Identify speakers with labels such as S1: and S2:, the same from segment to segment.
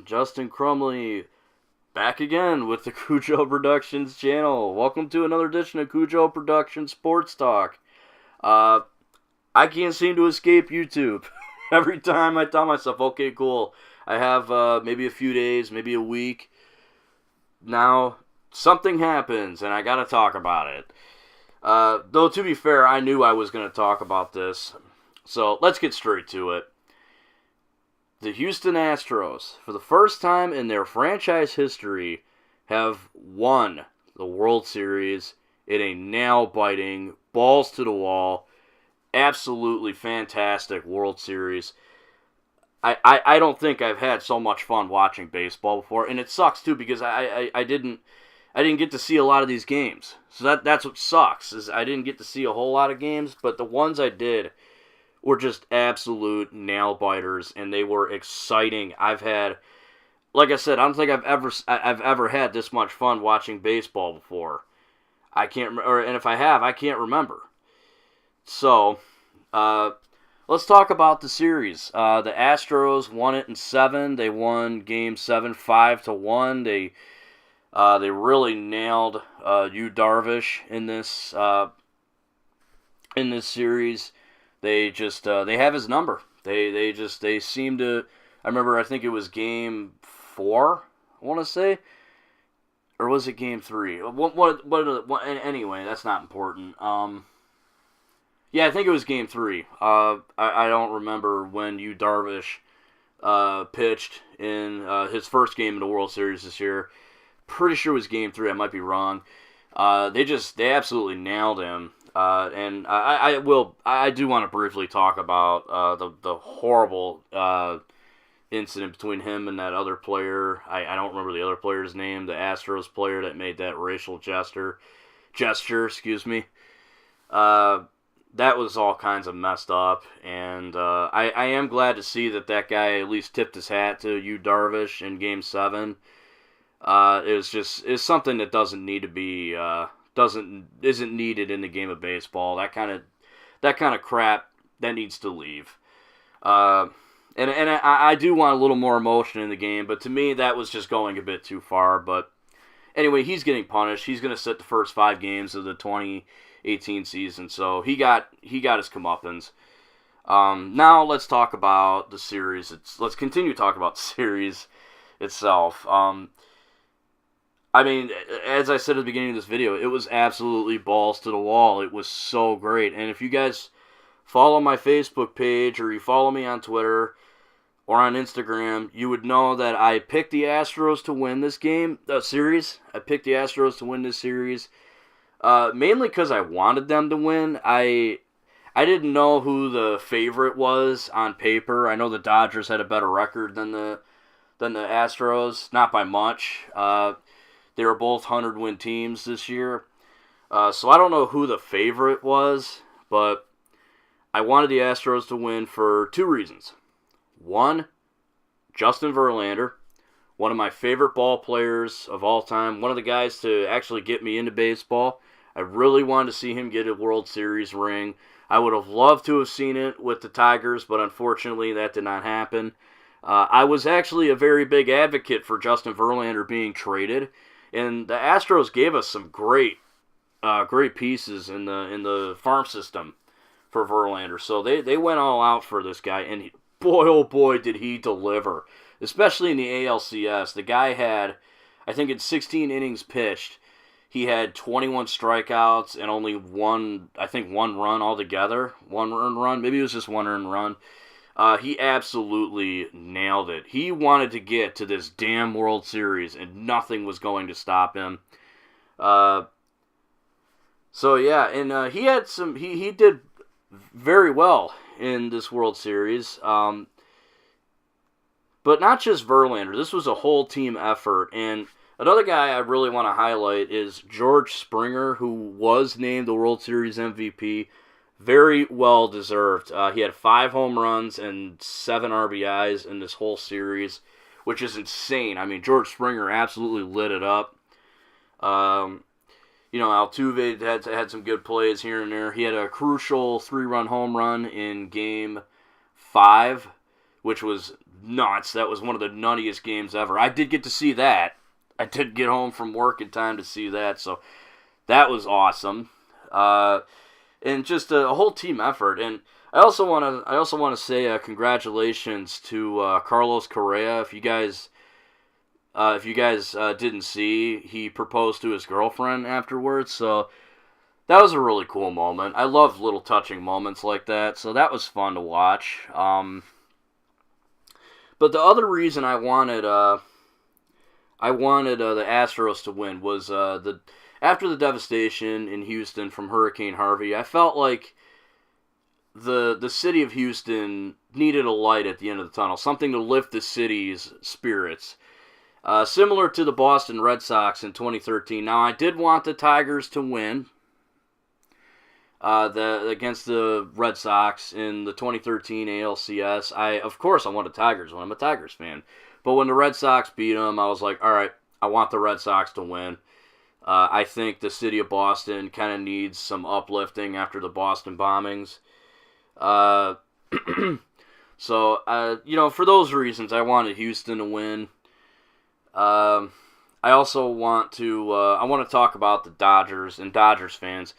S1: Justin Crumley, back again with the Cujo Productions channel. Welcome to another edition of Cujo Productions Sports Talk. I can't seem to escape YouTube. Every time I tell myself, okay, cool, I have maybe a few days, maybe a week. Now, something happens, and I gotta talk about it. Though, to be fair, I knew I was going to talk about this. So, let's get straight to it. The Houston Astros, for the first time in their franchise history, have won the World Series in a nail-biting, balls-to-the-wall, absolutely fantastic World Series. I don't think I've had so much fun watching baseball before, and it sucks, too, because I didn't get to see a lot of these games. So that's what sucks, is I didn't get to see a whole lot of games, but the ones I did were just absolute nail-biters, and they were exciting. I've had, like I said, I don't think I've ever had this much fun watching baseball before. I can't, and if I have, I can't remember. So, let's talk about the series. The Astros won it in 7. They won Game 7 5-1. They really nailed Yu Darvish in this series. They just they have his number. They seem to. I think it was Game 4. I want to say, or was it Game 3? What anyway, that's not important. Yeah, I think it was Game 3. I don't remember when Yu Darvish pitched in his first game in the World Series this year. Pretty sure it was Game 3. I might be wrong. They absolutely nailed him. And I do want to briefly talk about the horrible incident between him and that other player. I don't remember the other player's name. The Astros player that made that racial gesture. Excuse me. That was all kinds of messed up, and I am glad to see that guy at least tipped his hat to Yu Darvish in Game 7. It's something that doesn't need to be isn't needed in the game of baseball. That kind of crap that needs to leave. And I do want a little more emotion in the game, but to me that was just going a bit too far. But anyway, he's getting punished. He's going to sit the first 5 games of the 2018 season, so he got his comeuppance. Now let's talk about the series. Let's continue talking about the series itself. I mean, as I said at the beginning of this video, it was absolutely balls to the wall. It was so great. And if you guys follow my Facebook page or you follow me on Twitter or on Instagram, you would know that I picked the Astros to win this series. I picked the Astros to win this series mainly because I wanted them to win. I didn't know who the favorite was on paper. I know the Dodgers had a better record than the Astros, not by much. They were both 100-win teams this year. So I don't know who the favorite was, but I wanted the Astros to win for 2 reasons. One, Justin Verlander, one of my favorite ball players of all time, one of the guys to actually get me into baseball. I really wanted to see him get a World Series ring. I would have loved to have seen it with the Tigers, but unfortunately that did not happen. I was actually a very big advocate for Justin Verlander being traded. And the Astros gave us some great pieces in the farm system for Verlander. So they went all out for this guy, and boy, oh boy, did he deliver. Especially in the ALCS. The guy had, I think in 16 innings pitched, he had 21 strikeouts and only one run altogether. One earned run. Maybe it was just one earned run. He absolutely nailed it. He wanted to get to this damn World Series, and nothing was going to stop him. So yeah, and he had some. He did very well in this World Series. But not just Verlander. This was a whole team effort. And another guy I really want to highlight is George Springer, who was named the World Series MVP. Very well deserved. He had 5 home runs and 7 RBIs in this whole series, which is insane. I mean, George Springer absolutely lit it up. Altuve had some good plays here and there. He had a crucial 3-run home run in Game 5, which was nuts. That was one of the nuttiest games ever. I did get to see that. I did get home from work in time to see that, so that was awesome. And just a whole team effort. And I also want to say congratulations to Carlos Correa. If you guys didn't see, he proposed to his girlfriend afterwards. So that was a really cool moment. I love little touching moments like that. So that was fun to watch. But the other reason I wanted the Astros to win was after the devastation in Houston from Hurricane Harvey, I felt like the city of Houston needed a light at the end of the tunnel, something to lift the city's spirits. Similar to the Boston Red Sox in 2013. Now, I did want the Tigers to win against the Red Sox in the 2013 ALCS. Of course, I want the Tigers to win. I'm a Tigers fan. But when the Red Sox beat them, I was like, all right, I want the Red Sox to win. I think the city of Boston kind of needs some uplifting after the Boston bombings. So, for those reasons, I wanted Houston to win. I also want to talk about the Dodgers and Dodgers fans.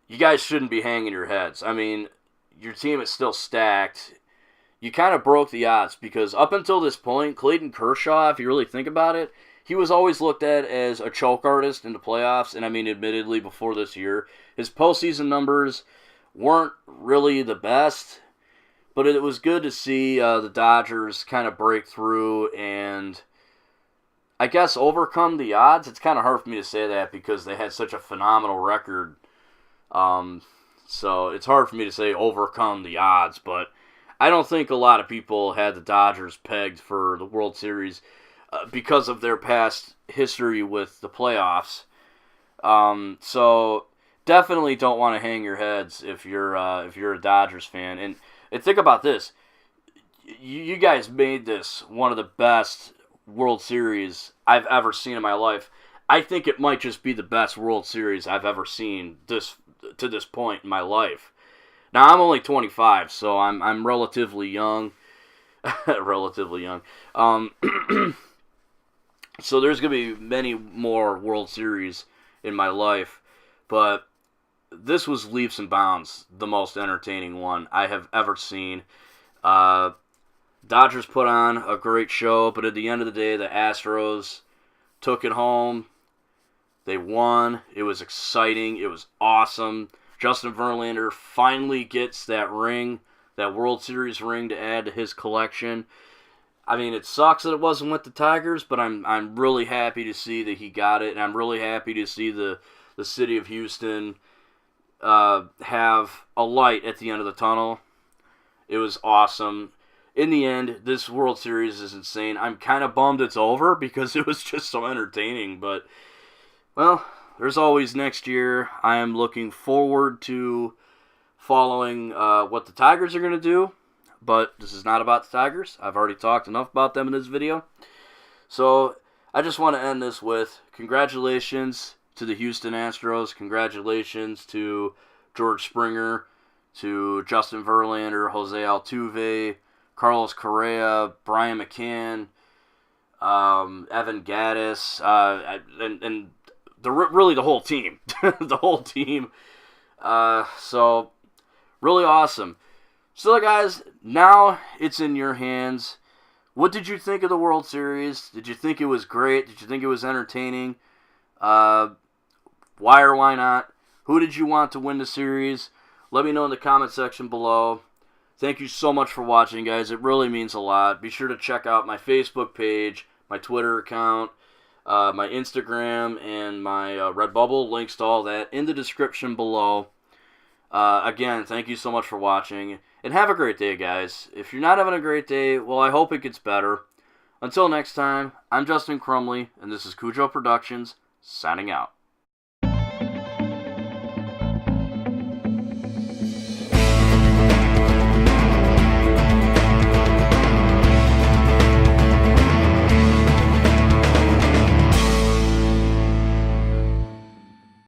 S1: You guys shouldn't be hanging your heads. I mean, your team is still stacked. You kind of broke the odds because up until this point, Clayton Kershaw, if you really think about it, he was always looked at as a choke artist in the playoffs, and I mean, admittedly, before this year, his postseason numbers weren't really the best, but it was good to see the Dodgers kind of break through and, I guess, overcome the odds. It's kind of hard for me to say that because they had such a phenomenal record, so it's hard for me to say overcome the odds, but I don't think a lot of people had the Dodgers pegged for the World Series because of their past history with the playoffs. So definitely don't want to hang your heads if you're a Dodgers fan. And think about this: you guys made this one of the best World Series I've ever seen in my life. I think it might just be the best World Series I've ever seen to this point in my life. Now I'm only 25, so I'm relatively young. Relatively young. So there's going to be many more World Series in my life, but this was leaps and bounds the most entertaining one I have ever seen. Dodgers put on a great show, but at the end of the day, the Astros took it home. They won. It was exciting. It was awesome. Justin Verlander finally gets that ring, that World Series ring to add to his collection. I mean, it sucks that it wasn't with the Tigers, but I'm really happy to see that he got it, and I'm really happy to see the city of Houston have a light at the end of the tunnel. It was awesome. In the end, this World Series is insane. I'm kind of bummed it's over because it was just so entertaining, but, well, there's always next year. I am looking forward to following what the Tigers are going to do. But this is not about the Tigers. I've already talked enough about them in this video. So I just want to end this with congratulations to the Houston Astros. Congratulations to George Springer, to Justin Verlander, Jose Altuve, Carlos Correa, Brian McCann, Evan Gattis, and really the whole team. The whole team. So really awesome. So, guys, now it's in your hands. What did you think of the World Series? Did you think it was great? Did you think it was entertaining? Why or why not? Who did you want to win the series? Let me know in the comment section below. Thank you so much for watching, guys. It really means a lot. Be sure to check out my Facebook page, my Twitter account, my Instagram, and my Redbubble. Links to all that in the description below. Again, thank you so much for watching. And have a great day, guys. If you're not having a great day, well, I hope it gets better. Until next time, I'm Justin Crumley, and this is Cujo Productions, signing out.